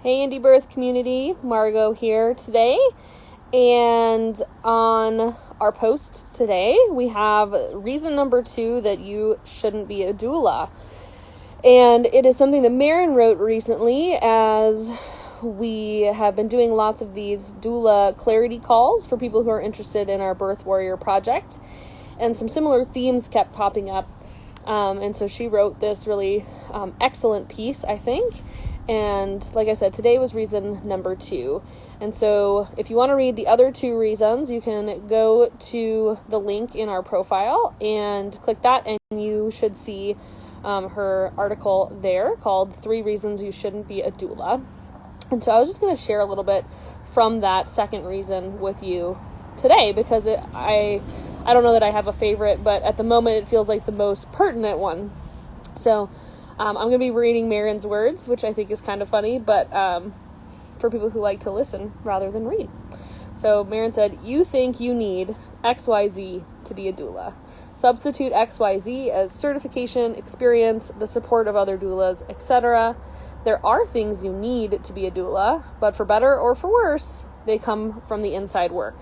Hey indiebirth community, Margo here today, and on our post today we have reason number 2 that you shouldn't be a doula. And it is something that Maryn wrote recently, as we have been doing lots of these doula clarity calls for people who are interested in our Birth Warrior project, and some similar themes kept popping up, and so she wrote this really excellent piece, I think. And like I said, today was reason number 2. And so if you want to read the other 2 reasons, you can go to the link in our profile and click that, and you should see her article there called 3 Reasons You Shouldn't Be a Doula. And so I was just going to share a little bit from that second reason with you today, because I don't know that I have a favorite, but at the moment it feels like the most pertinent one. So I'm going to be reading Maryn's words, which I think is kind of funny, but for people who like to listen rather than read. So Maryn said, "You think you need XYZ to be a doula. Substitute XYZ as certification, experience, the support of other doulas, etc. There are things you need to be a doula, but for better or for worse, they come from the inside work,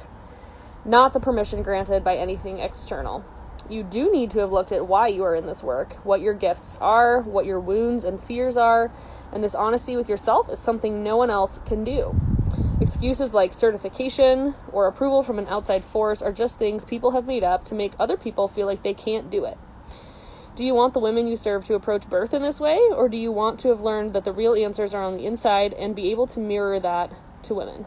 not the permission granted by anything external. You do need to have looked at why you are in this work, what your gifts are, what your wounds and fears are, and this honesty with yourself is something no one else can do. Excuses like certification or approval from an outside force are just things people have made up to make other people feel like they can't do it. Do you want the women you serve to approach birth in this way, or do you want to have learned that the real answers are on the inside and be able to mirror that to women?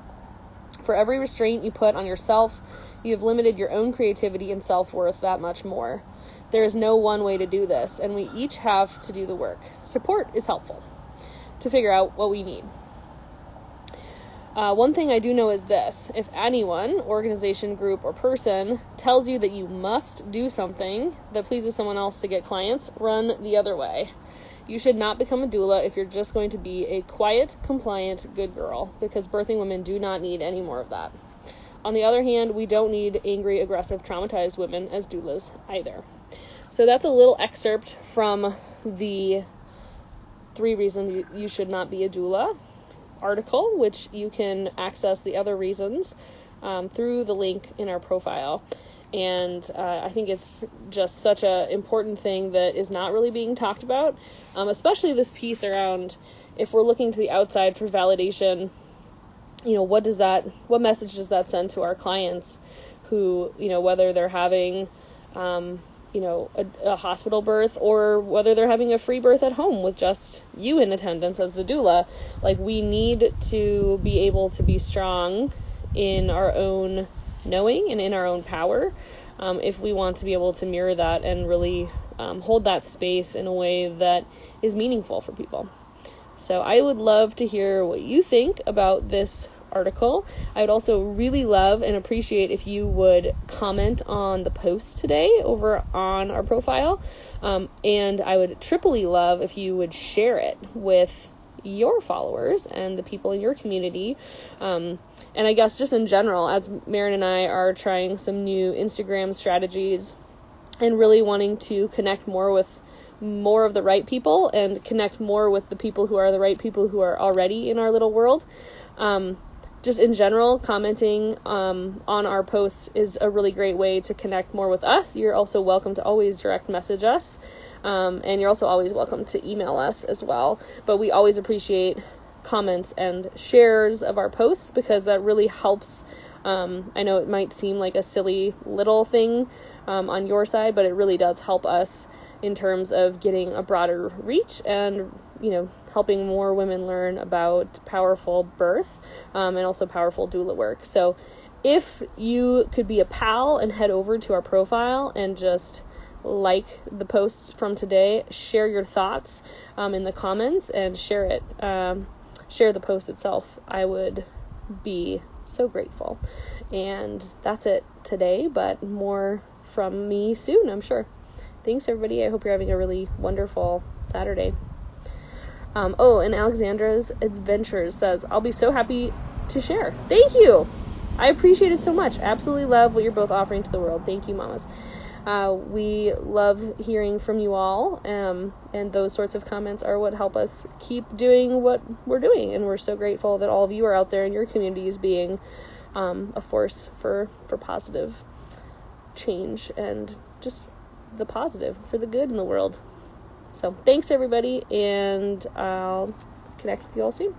For every restraint you put on yourself, you have limited your own creativity and self-worth that much more. There is no one way to do this, and we each have to do the work. Support is helpful to figure out what we need. One thing I do know is this: if anyone, organization, group, or person tells you that you must do something that pleases someone else to get clients, run the other way. You should not become a doula if you're just going to be a quiet, compliant, good girl, because birthing women do not need any more of that. On the other hand, we don't need angry, aggressive, traumatized women as doulas either." So that's a little excerpt from the 3 Reasons You Should Not Be a Doula article, which you can access the other reasons through the link in our profile. And I think it's just such an important thing that is not really being talked about, especially this piece around if we're looking to the outside for validation. What message does that send to our clients who, whether they're having, a hospital birth or whether they're having a free birth at home with just you in attendance as the doula. Like, we need to be able to be strong in our own knowing and in our own power if we want to be able to mirror that and really hold that space in a way that is meaningful for people. So I would love to hear what you think about this article. I would also really love and appreciate if you would comment on the post today over on our profile. And I would triply love if you would share it with your followers and the people in your community. And I guess just in general, as Maryn and I are trying some new Instagram strategies and really wanting to connect more with more of the right people and connect more with the people who are the right people who are already in our little world. Just in general, commenting on our posts is a really great way to connect more with us. You're also welcome to always direct message us, and you're also always welcome to email us as well. But we always appreciate comments and shares of our posts, because that really helps. I know it might seem like a silly little thing on your side, but it really does help us in terms of getting a broader reach and, helping more women learn about powerful birth and also powerful doula work. So if you could be a pal and head over to our profile and just like the posts from today, share your thoughts in the comments and share it, share the post itself, I would be so grateful. And that's it today, but more from me soon, I'm sure. Thanks, everybody. I hope you're having a really wonderful Saturday. And Alexandra's Adventures says, "I'll be so happy to share." Thank you. I appreciate it so much. Absolutely love what you're both offering to the world. Thank you, mamas. We love hearing from you all, and those sorts of comments are what help us keep doing what we're doing, and we're so grateful that all of you are out there in your communities being a force for positive change and just the positive for the good in the world. So thanks everybody, and I'll connect with you all soon.